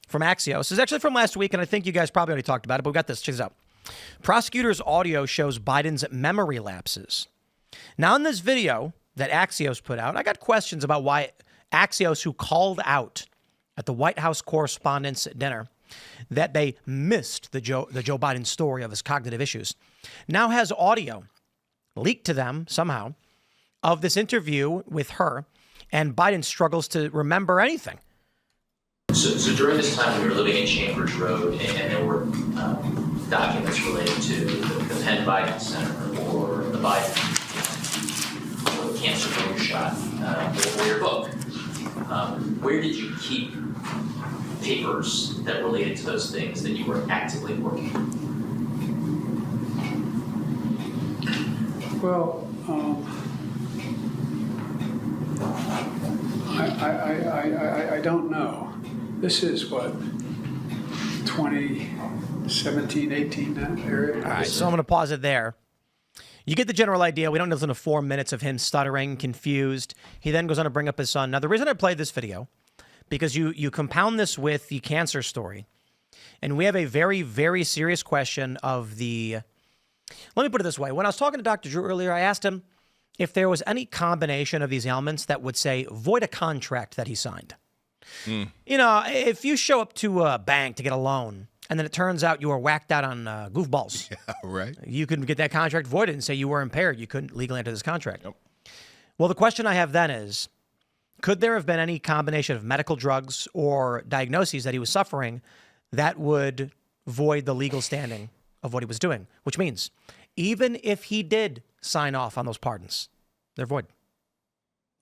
from Axios. This is actually from last week, and I think you guys probably already talked about it, but we got this. Check this out. Prosecutor's audio shows Biden's memory lapses. Now, in this video that Axios put out, I got questions about why Axios, who called out at the White House Correspondents' Dinner that they missed the Joe Biden story of his cognitive issues, now has audio leaked to them somehow of this interview with her, and Biden struggles to remember anything. So during this time, we were living in Chambers Road, and there were documents related to the Penn Biden Center or the Biden or the cancer moonshot or your book. Where did you keep papers that related to those things that you were actively working on? Well, I don't know. This is what, 2017, 18, that area? All right, so I'm going to pause it there. You get the general idea. We don't listen to 4 minutes of him stuttering, confused. He then goes on to bring up his son. Now, the reason I played this video, because you compound this with the cancer story, and we have a very, very serious question of the... Let me put it this way. When I was talking to Dr. Drew earlier, I asked him if there was any combination of these ailments that would, say, void a contract that he signed. You know, if you show up to a bank to get a loan, and then it turns out you were whacked out on goofballs. Yeah, right. You could get that contract voided and say you were impaired. You couldn't legally enter this contract. Yep. Well, the question I have then is, could there have been any combination of medical drugs or diagnoses that he was suffering that would void the legal standing of what he was doing? Which means, even if he did sign off on those pardons, they're void.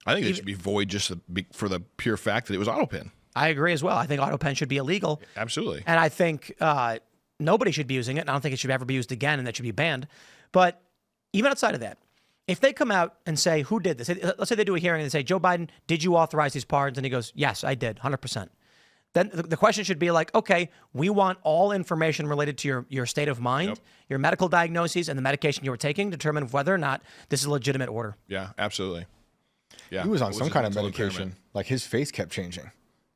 I think it should be void just for the pure fact that it was autopen. I agree as well. I think auto pen should be illegal. Absolutely. And I think nobody should be using it. And I don't think it should ever be used again, and that should be banned. But even outside of that, if they come out and say, who did this? Let's say they do a hearing and they say, Joe Biden, did you authorize these pardons? And he goes, yes, I did, 100%. Then the question should be like, okay, we want all information related to your state of mind, your medical diagnoses, and the medication you were taking to determine whether or not this is a legitimate order. Yeah, absolutely. Yeah, he was on some kind of mental medication. impairment. Like his face kept changing.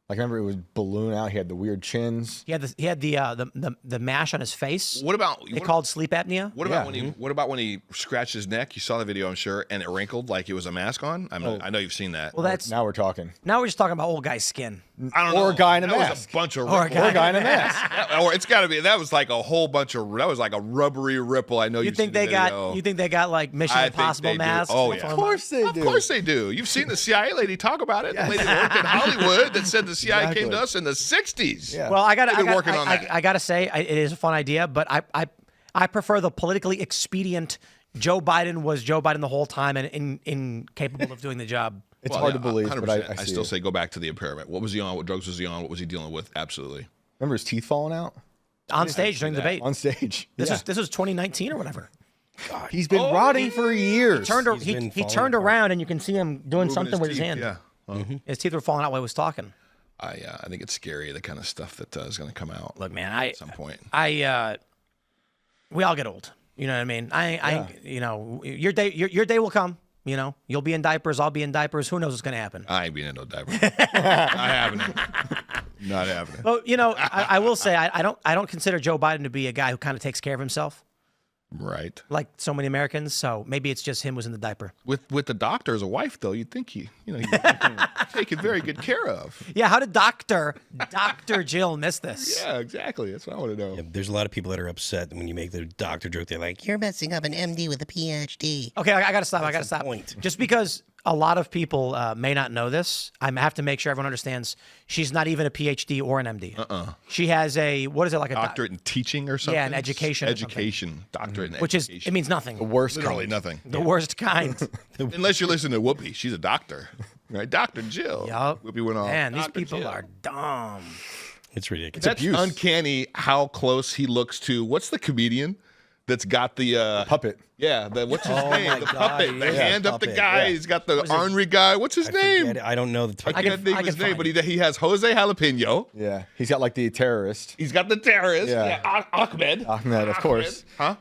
Like remember, it was balloon out. He had the weird chins. He had the mash on his face. What about they called sleep apnea? What about when he scratched his neck? You saw the video, I'm sure, and it wrinkled like it was a mask on. I know you've seen that. Well, that's now we're talking. Now we're just talking about old guy's skin. I don't know. Or a guy in a that mask. Was a bunch of or a guy in a mask. Or it's got to be. That was like a whole bunch of. That was like a rubbery ripple. I know you think they got. You think they got like Mission Impossible masks? Oh yeah, of course they do. Of course they do. You've seen the CIA lady talk about it. The lady that worked in Hollywood that said the CIA came to us in the 60s. Yeah. Well, I gotta say, it is a fun idea, but I prefer the politically expedient. Joe Biden was Joe Biden the whole time and incapable of doing the job. It's hard to believe, but I still say go back to the impairment. What was he on? What drugs was he on? What was he dealing with? Absolutely. Remember his teeth falling out? On stage during the debate. On stage. This was 2019 or whatever. God, he's been rotting for years. He turned around and you can see him doing Moving something with his hand. Yeah. His teeth were falling out while he was talking. I think it's scary, the kind of stuff that is going to come out. Look, man, at some point. We all get old. You know what I mean? You know, your day will come. You know, you'll be in diapers. I'll be in diapers. Who knows what's going to happen? I ain't being in no diapers. I haven't. Not having it. Well, you know, I will say I don't consider Joe Biden to be a guy who kind of takes care of himself. Right. Like so many Americans. So maybe it's just him was in the diaper. With the doctor as a wife, though, you'd think he's taken very good care of. Yeah. How did Dr. Jill miss this? Yeah, exactly. That's what I want to know. Yeah, there's a lot of people that are upset when you make the doctor joke. They're like, you're messing up an MD with a PhD. Okay, I got to stop. That's the point. Just because a lot of people may not know this, I have to make sure everyone understands she's not even a PhD or an MD. She has a, what is it, like a doctorate in teaching or something? Yeah, an education. Education. Doctorate in Which education. is, it means nothing. The worst Literally kind. nothing. The worst kind. Unless you're listening to Whoopi. She's a doctor. Right? Dr. Jill. Yup. Whoopi went on. Man, these Dr. people Jill. are dumb. It's ridiculous. That's abuse. uncanny how close he looks to, what's the comedian that's got the puppet? Yeah, what's his Oh name? my The God, puppet. The yeah, hand up the puppet, guy. yeah. He's got the ornery guy. What's his name? I don't know the I can't think of his name, but he has Jose Jalapeno. Yeah, he's got like the terrorist. He's got the terrorist. Yeah. Ahmed. Ahmed, of course. Huh?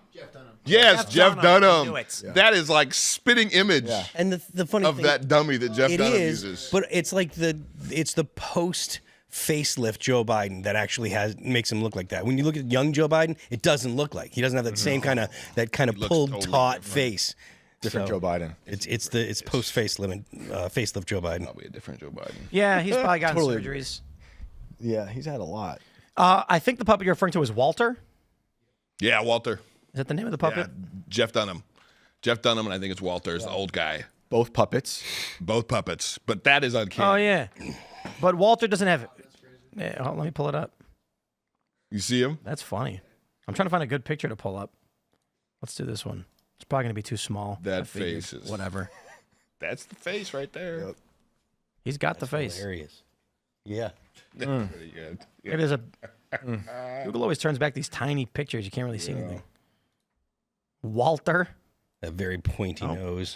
Yes, Jeff Dunham. Dunham. Yeah. That is like spitting image And the funny of thing, that dummy that Jeff it Dunham is, uses. but it's like it's the post facelift Joe Biden that actually makes him look like that. When you look at young Joe Biden, it doesn't look like he doesn't have that same kind of pulled totally taut different. face. Different So, Joe Biden. It's post facelift Joe Biden. Probably a different Joe Biden. Yeah, he's probably gotten Totally surgeries. Yeah, he's had a lot. I think the puppet you're referring to is Walter. Yeah, Walter. Is that the name of the Yeah, puppet? Jeff Dunham. Jeff Dunham, and I think it's Walter's the old guy. Both puppets. Both puppets, but that is uncanny. Oh yeah, but Walter doesn't have. Yeah, hold on, let me pull it up. You see him? That's funny. I'm trying to find a good picture to pull up. Let's do this one. It's probably gonna be too small. That I figured. face is- whatever. That's the face right there. Yep. He's got the face. Hilarious. Yeah. Pretty good. Yeah. Maybe there's a. Google always turns back these tiny pictures. You can't really see anything. Walter. That very pointy nose.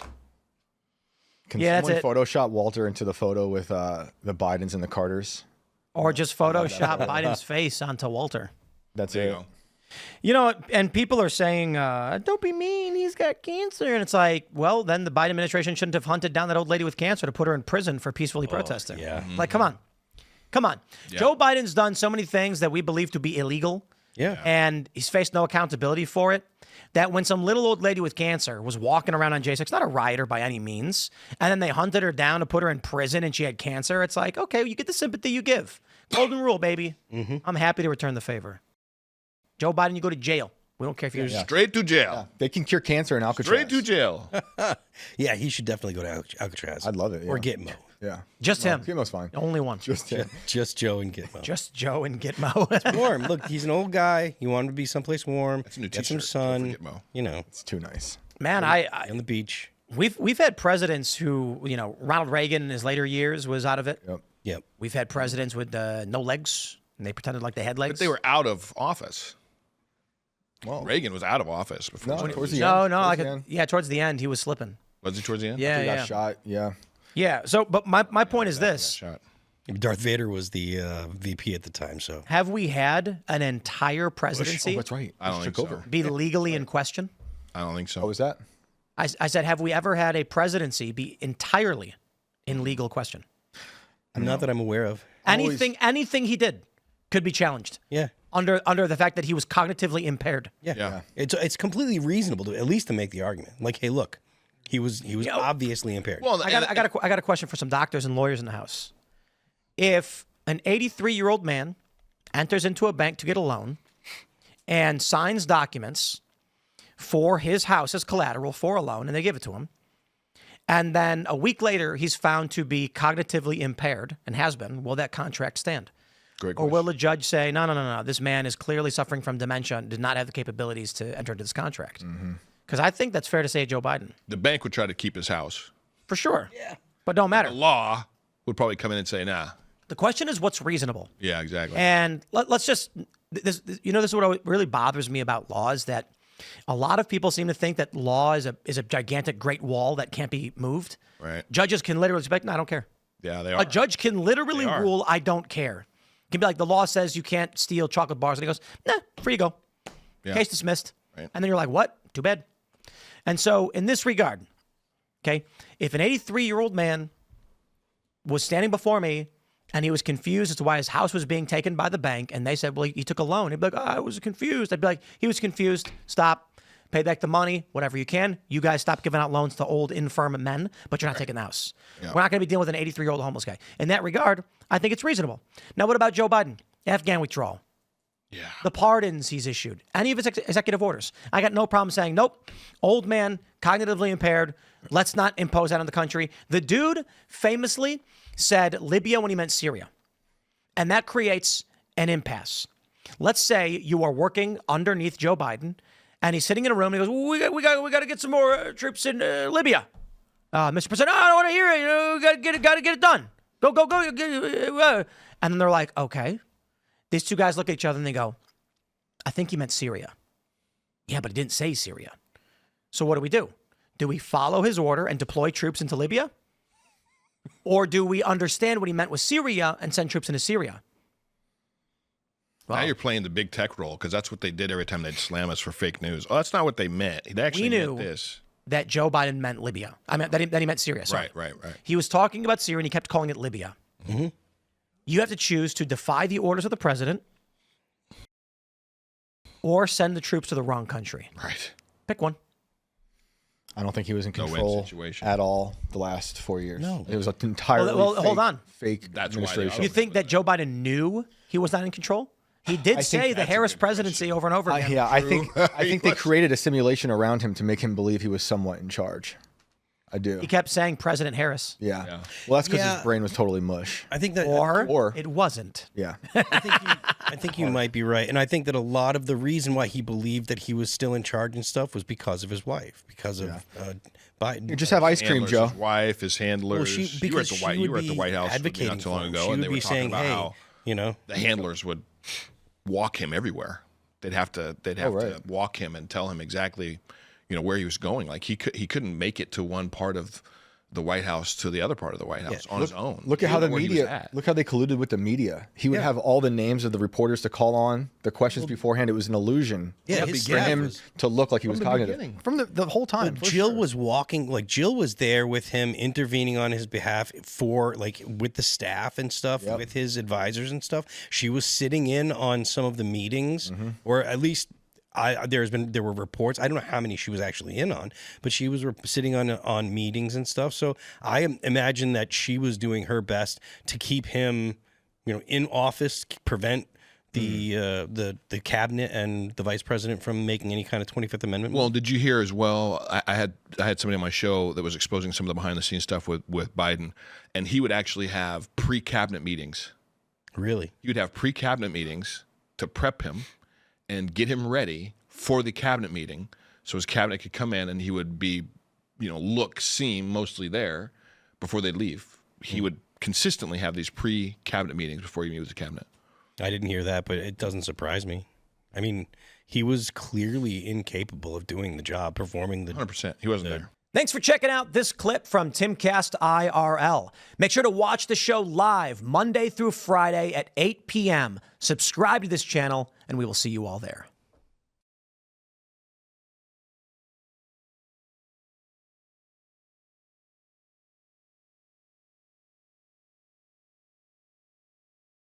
Can Yeah, someone that's it. Photoshop Walter into the photo with the Bidens and the Carters? Or just Photoshop Biden's face onto Walter. That's There you it. go. You know, and people are saying, don't be mean, he's got cancer. And it's like, well, then the Biden administration shouldn't have hunted down that old lady with cancer to put her in prison for peacefully protesting. yeah. Like, come on. Come on. Joe Biden's done so many things that we believe to be illegal. Yeah. And he's faced no accountability for it. That when some little old lady with cancer was walking around on J6, not a rioter by any means, and then they hunted her down to put her in prison and she had cancer, it's like, okay, you get the sympathy you give. Golden rule, baby. I'm happy to return the favor. Joe Biden, you go to jail. We don't care if you're Straight to jail. They can cure cancer in Alcatraz. Straight to jail. Yeah, he should definitely go to Alcatraz. I'd love it. Or yeah. Gitmo. Yeah. just him. Gitmo's fine. Only one. Just him. Just Joe and Gitmo. Just Joe and Gitmo. warm. Look, he's an old guy. He wanted to be someplace warm. That's a new Get some t-shirt. sun. Don't forget Mo. You know, It's too nice. Man, on the beach. we've had presidents who, you know, Ronald Reagan in his later years was out of it. Yep. Yep. We've had presidents with no legs, and they pretended like they had legs. But they were out of office. Well, Reagan was out of office before. No, towards the no, end. no, Towards like the end. yeah, towards the end he was slipping. Was he towards the end? Yeah, He yeah, got shot. Yeah. yeah. So, but my point is this: Shot. Darth Vader was the VP at the time, so. have we had an entire Oh, presidency that's right. I don't Bush think took so. over. be legally in question? I don't think so. What was that? I said, have we ever had a presidency be entirely in legal question? Not that I'm aware of. Anything he did could be challenged Yeah. under the fact that he was cognitively impaired. Yeah. It's completely reasonable to at least to make the argument. Like, hey, look, he was obviously impaired. Well, I got a question for some doctors and lawyers in the house. If an 83-year-old man enters into a bank to get a loan and signs documents for his house as collateral for a loan, and they give it to him, and then a week later he's found to be cognitively impaired and has been, will that contract stand? Great Or question. will the judge say, no, this man is clearly suffering from dementia and did not have the capabilities to enter into this contract? Because I think that's fair to say Joe Biden. The bank would try to keep his house. For sure. Yeah. But don't matter. The law would probably come in and say, nah. The question is what's reasonable. Yeah, exactly. And let's just, this is what really bothers me about law is that a lot of people seem to think that law is a gigantic great wall that can't be moved. Right. Judges can literally say, no, I don't care. Yeah, they are. A judge can literally They are. rule, I don't care. Can be like, the law says you can't steal chocolate bars. And he goes, nah, free you go. Yeah. Case dismissed. Right. And then you're like, what? Too bad. And so in this regard, okay, if an 83-year-old man was standing before me and he was confused as to why his house was being taken by the bank, and they said, well, he took a loan. He'd be like, I was confused. I'd be like, he was confused. Stop. Pay back the money, whatever you can. You guys stop giving out loans to old, infirm men, but you're not taking the house. Yeah. We're not going to be dealing with an 83-year-old homeless guy. In that regard, I think it's reasonable. Now, what about Joe Biden? Afghan withdrawal. Yeah. The pardons he's issued, any of his executive orders. I got no problem saying, nope, old man, cognitively impaired, let's not impose that on the country. The dude famously said Libya when he meant Syria. And that creates an impasse. Let's say you are working underneath Joe Biden, and he's sitting in a room, and he goes, we got to get some more troops in Libya. Mr. President, I don't want to hear it. You know, got to get it done. Go. And then they're like, okay. These two guys look at each other and they go, I think he meant Syria. Yeah, but he didn't say Syria. So what do? Do we follow his order and deploy troops into Libya? Or do we understand what he meant with Syria and send troops into Syria? Now you're playing the big tech role because that's what they did every time they'd slam us for fake news. Oh, that's not what they meant. They actually meant this. That Joe Biden meant Libya. I mean, that he meant Syria. Sorry. Right. He was talking about Syria and he kept calling it Libya. You have to choose to defy the orders of the president or send the troops to the wrong country. Right. Pick one. I don't think he was in No-win control situation. at all the last 4 years. No. It was an entirely Well, hold on. fake That's why they administration. You think that Joe Biden knew he was not in control? He did say the that's a Harris good presidency over and over again. Yeah, I think He they was- created a simulation around him to make him believe he was somewhat in charge. I do. He kept saying President Harris. Yeah. Yeah. Well, that's because Yeah. his brain was totally mush. I think that Or it wasn't. Yeah. I think you might be right, and I think that a lot of the reason why he believed that he was still in charge and stuff was because of his wife, because of Biden. You just have ice cream, Handlers, Joe. His wife, his handlers. Well, you were at the White. You were at the White House advocating not too long for him. ago, She and would they were be talking saying, about "Hey, how you know, the handlers would walk him everywhere. They'd have to right. walk him and tell him exactly, where he was going. Like he couldn't make it to one part of the White House to the other part of the White House on his own. Look at He how the didn't know where he was media. at. Look how they colluded with the media. He would have all the names of the reporters to call on, the questions beforehand. It was an illusion. Yeah, his for staff him was- to look like he was the cognitive beginning. from the whole time. for Jill sure. was walking, like Jill was there with him, intervening on his behalf for with the staff and stuff, with his advisors and stuff. She was sitting in on some of the meetings, or at least there were reports. I don't know how many she was actually in on, but she was sitting on meetings and stuff. So I imagine that she was doing her best to keep him, in office, prevent the cabinet and the vice president from making any kind of 25th Amendment. Well, did you hear as well? I had somebody on my show that was exposing some of the behind the scenes stuff with Biden, and he would actually have pre-cabinet meetings. Really? He would have pre-cabinet meetings to prep him and get him ready for the cabinet meeting, so his cabinet could come in and he would be, seem mostly there before they leave. He would consistently have these pre-cabinet meetings before he meet with the cabinet. I didn't hear that, but it doesn't surprise me. I mean, he was clearly incapable of doing the job, performing the 100%. He wasn't there. Thanks for checking out this clip from Timcast IRL. Make sure to watch the show live Monday through Friday at 8 p.m. Subscribe to this channel, and we will see you all there.